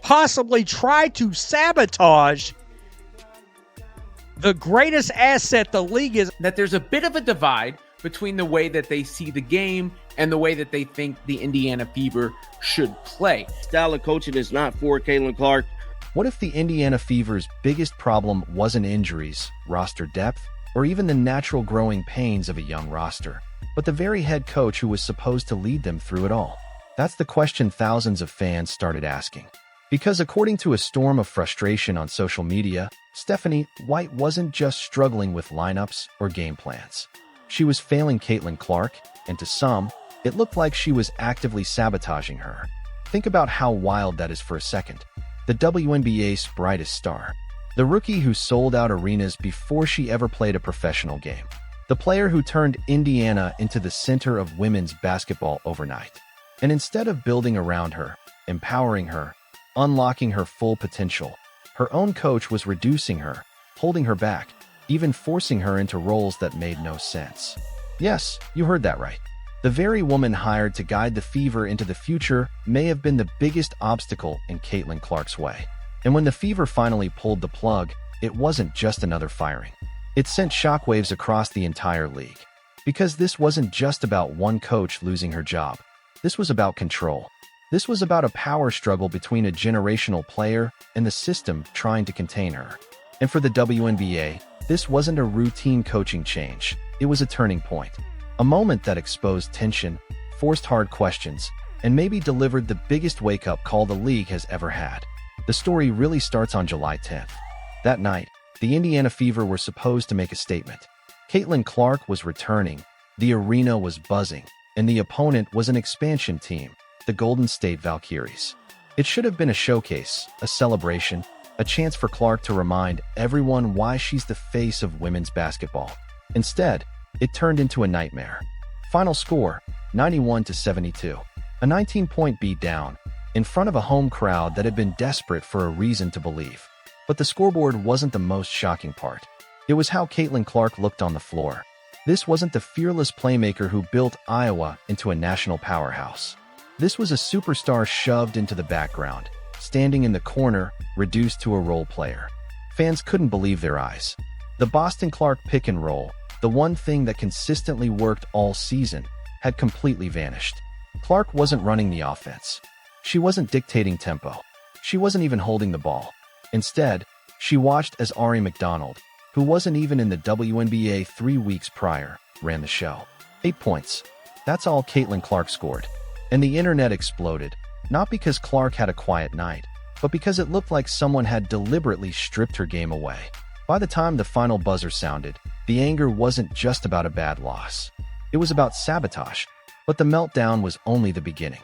possibly try to sabotage the greatest asset the league is. That there's a bit of a divide between the way that they see the game and the way that they think the Indiana Fever should play. Style of coaching is not for Caitlin Clark. What if the Indiana Fever's biggest problem wasn't injuries, roster depth, or even the natural growing pains of a young roster, but the very head coach who was supposed to lead them through it all? That's the question thousands of fans started asking. Because according to a storm of frustration on social media, Stephanie White wasn't just struggling with lineups or game plans. She was failing Caitlin Clark, and to some, it looked like she was actively sabotaging her. Think about how wild that is for a second. The WNBA's brightest star. The rookie who sold out arenas before she ever played a professional game. The player who turned Indiana into the center of women's basketball overnight. And instead of building around her, empowering her, unlocking her full potential, her own coach was reducing her, holding her back, even forcing her into roles that made no sense. Yes, you heard that right. The very woman hired to guide the Fever into the future may have been the biggest obstacle in Caitlin Clark's way. And when the Fever finally pulled the plug, it wasn't just another firing. It sent shockwaves across the entire league. Because this wasn't just about one coach losing her job. This was about control. This was about a power struggle between a generational player and the system trying to contain her. And for the WNBA, this wasn't a routine coaching change. It was a turning point. A moment that exposed tension, forced hard questions, and maybe delivered the biggest wake-up call the league has ever had. The story really starts on July 10th. That night, the Indiana Fever were supposed to make a statement. Caitlin Clark was returning, the arena was buzzing, and the opponent was an expansion team, the Golden State Valkyries. It should have been a showcase, a celebration, a chance for Clark to remind everyone why she's the face of women's basketball. Instead, it turned into a nightmare. Final score, 91-72. A 19-point beatdown, in front of a home crowd that had been desperate for a reason to believe. But the scoreboard wasn't the most shocking part. It was how Caitlin Clark looked on the floor. This wasn't the fearless playmaker who built Iowa into a national powerhouse. This was a superstar shoved into the background, standing in the corner, reduced to a role player. Fans couldn't believe their eyes. The Boston Clark pick and roll, the one thing that consistently worked all season, had completely vanished. Clark wasn't running the offense. She wasn't dictating tempo. She wasn't even holding the ball. Instead, she watched as Ari McDonald, who wasn't even in the WNBA 3 weeks prior, ran the show. 8 points. That's all Caitlin Clark scored. And the internet exploded, not because Clark had a quiet night, but because it looked like someone had deliberately stripped her game away. By the time the final buzzer sounded, the anger wasn't just about a bad loss. It was about sabotage, but the meltdown was only the beginning.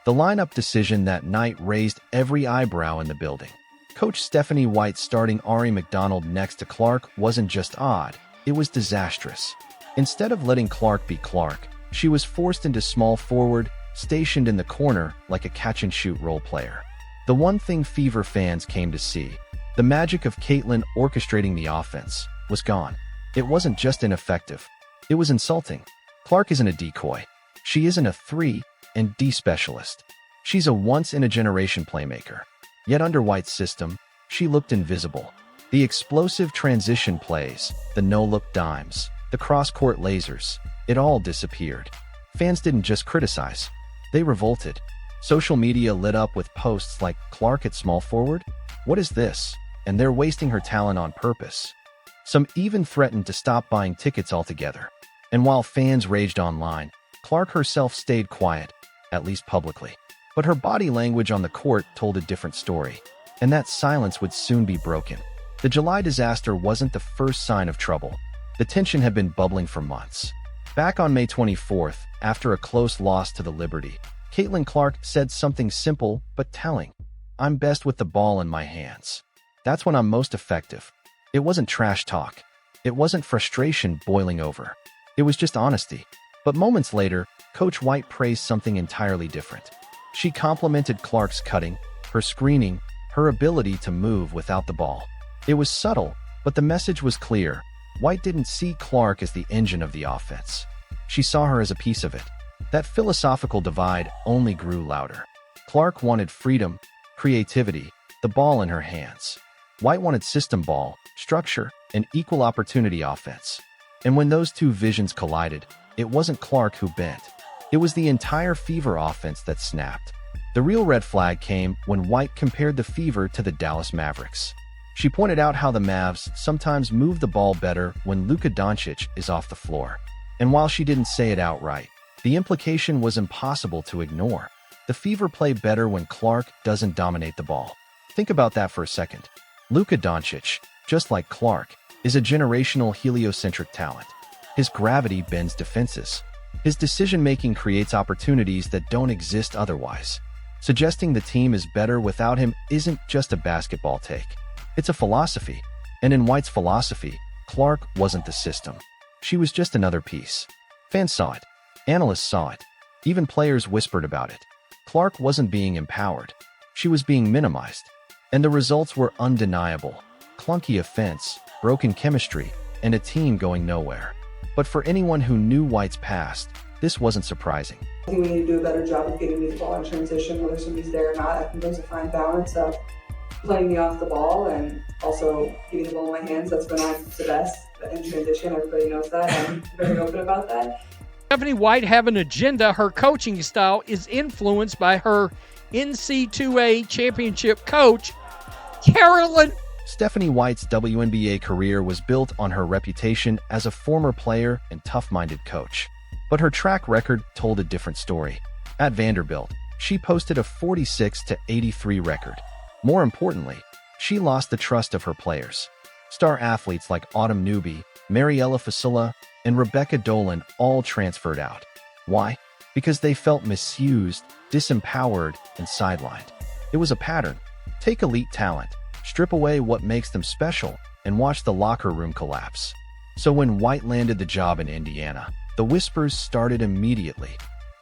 The lineup decision that night raised every eyebrow in the building. Coach Stephanie White starting Ari McDonald next to Clark wasn't just odd, it was disastrous. Instead of letting Clark be Clark, she was forced into small forward, stationed in the corner like a catch-and-shoot role player. The one thing Fever fans came to see, the magic of Caitlin orchestrating the offense, was gone. It wasn't just ineffective. It was insulting. Clark isn't a decoy. She isn't a 3-and-D specialist. She's a once-in-a-generation playmaker. Yet under White's system, she looked invisible. The explosive transition plays, the no-look dimes, the cross-court lasers, it all disappeared. Fans didn't just criticize. They revolted. Social media lit up with posts like, "Clark at small forward? What is this? And they're wasting her talent on purpose." Some even threatened to stop buying tickets altogether. And while fans raged online, Clark herself stayed quiet, at least publicly. But her body language on the court told a different story, and that silence would soon be broken. The July disaster wasn't the first sign of trouble. The tension had been bubbling for months. Back on May 24th, after a close loss to the Liberty, Caitlin Clark said something simple but telling. "I'm best with the ball in my hands. That's when I'm most effective." It wasn't trash talk. It wasn't frustration boiling over. It was just honesty. But moments later, Coach White praised something entirely different. She complimented Clark's cutting, her screening, her ability to move without the ball. It was subtle, but the message was clear. White didn't see Clark as the engine of the offense. She saw her as a piece of it. That philosophical divide only grew louder. Clark wanted freedom, creativity, the ball in her hands. White wanted system ball, structure, and equal opportunity offense. And when those two visions collided, it wasn't Clark who bent. It was the entire Fever offense that snapped. The real red flag came when White compared the Fever to the Dallas Mavericks. She pointed out how the Mavs sometimes move the ball better when Luka Doncic is off the floor. And while she didn't say it outright, the implication was impossible to ignore. The Fever play better when Clark doesn't dominate the ball. Think about that for a second. Luka Doncic, just like Clark, is a generational heliocentric talent. His gravity bends defenses. His decision-making creates opportunities that don't exist otherwise. Suggesting the team is better without him isn't just a basketball take. It's a philosophy. And in White's philosophy, Clark wasn't the system. She was just another piece. Fans saw it. Analysts saw it. Even players whispered about it. Clark wasn't being empowered. She was being minimized. And the results were undeniable. Clunky offense, broken chemistry, and a team going nowhere. But for anyone who knew White's past, this wasn't surprising. I think we need to do a better job of getting the ball in transition, whether somebody's there or not. I think there's a fine balance of playing me off the ball and also getting the ball in my hands. That's when I'm the best in transition. Everybody knows that. I'm very open about that. Stephanie White have an agenda. Her coaching style is influenced by her NC2A championship coach, Carolyn. Stephanie White's WNBA career was built on her reputation as a former player and tough-minded coach. But her track record told a different story. At Vanderbilt, she posted a 46-83 record. More importantly, she lost the trust of her players. Star athletes like Autumn Newby, Mariella Fasula, and Rebecca Dolan all transferred out. Why? Because they felt misused, disempowered, and sidelined. It was a pattern. Take elite talent, strip away what makes them special, and watch the locker room collapse. So when White landed the job in Indiana, the whispers started immediately.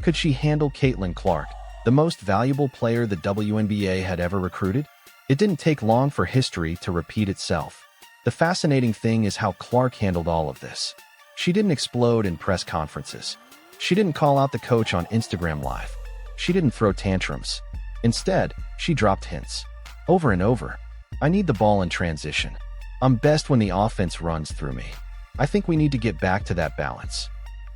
Could she handle Caitlin Clark, the most valuable player the WNBA had ever recruited? It didn't take long for history to repeat itself. The fascinating thing is how Clark handled all of this. She didn't explode in press conferences. She didn't call out the coach on Instagram Live. She didn't throw tantrums. Instead, she dropped hints. Over and over. I need the ball in transition. I'm best when the offense runs through me. I think we need to get back to that balance.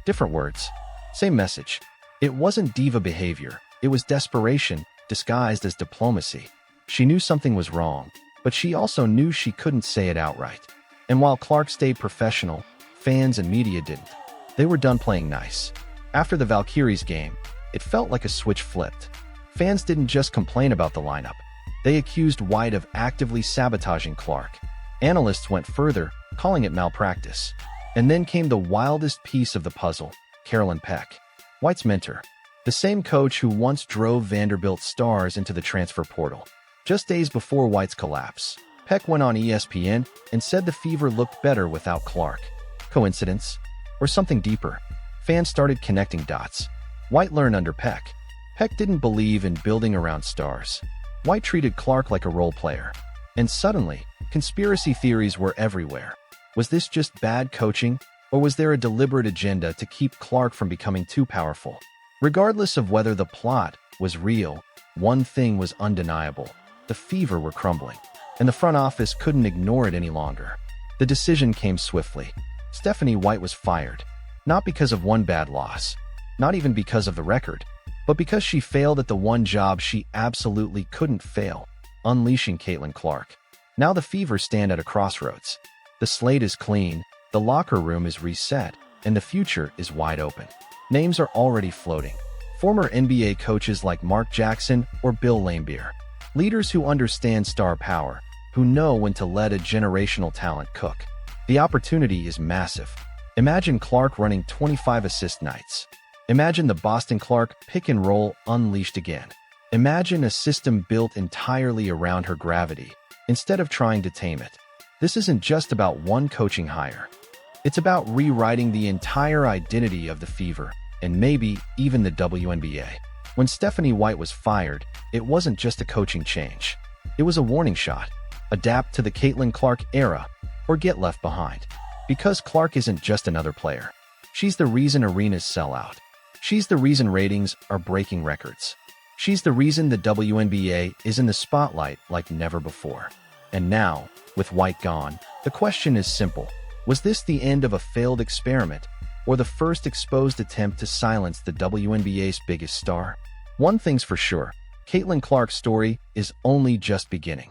Different words. Same message. It wasn't diva behavior. It was desperation, disguised as diplomacy. She knew something was wrong, but she also knew she couldn't say it outright. And while Clark stayed professional, fans and media didn't. They were done playing nice. After the Valkyries game, it felt like a switch flipped. Fans didn't just complain about the lineup. They accused White of actively sabotaging Clark. Analysts went further, calling it malpractice. And then came the wildest piece of the puzzle, Carolyn Peck, White's mentor, the same coach who once drove Vanderbilt stars into the transfer portal. Just days before White's collapse, Peck went on ESPN and said the Fever looked better without Clark. Coincidence? Or something deeper? Fans started connecting dots. White learned under Peck. Peck didn't believe in building around stars. White treated Clark like a role player. And suddenly, conspiracy theories were everywhere. Was this just bad coaching, or was there a deliberate agenda to keep Clark from becoming too powerful? Regardless of whether the plot was real, one thing was undeniable. The Fever were crumbling, and the front office couldn't ignore it any longer. The decision came swiftly. Stephanie White was fired, not because of one bad loss, not even because of the record, but because she failed at the one job she absolutely couldn't fail, unleashing Caitlin Clark. Now the Fever stand at a crossroads. The slate is clean, the locker room is reset, and the future is wide open. Names are already floating. Former NBA coaches like Mark Jackson or Bill Laimbeer. Leaders who understand star power, who know when to let a generational talent cook. The opportunity is massive. Imagine Clark running 25 assist nights. Imagine the Boston Clark pick and roll unleashed again. Imagine a system built entirely around her gravity, instead of trying to tame it. This isn't just about one coaching hire. It's about rewriting the entire identity of the Fever, and maybe even the WNBA. When Stephanie White was fired, it wasn't just a coaching change. It was a warning shot. Adapt to the Caitlin Clark era, or get left behind. Because Clark isn't just another player. She's the reason arenas sell out. She's the reason ratings are breaking records. She's the reason the WNBA is in the spotlight like never before. And now, with White gone, the question is simple. Was this the end of a failed experiment, or the first exposed attempt to silence the WNBA's biggest star? One thing's for sure, Caitlin Clark's story is only just beginning.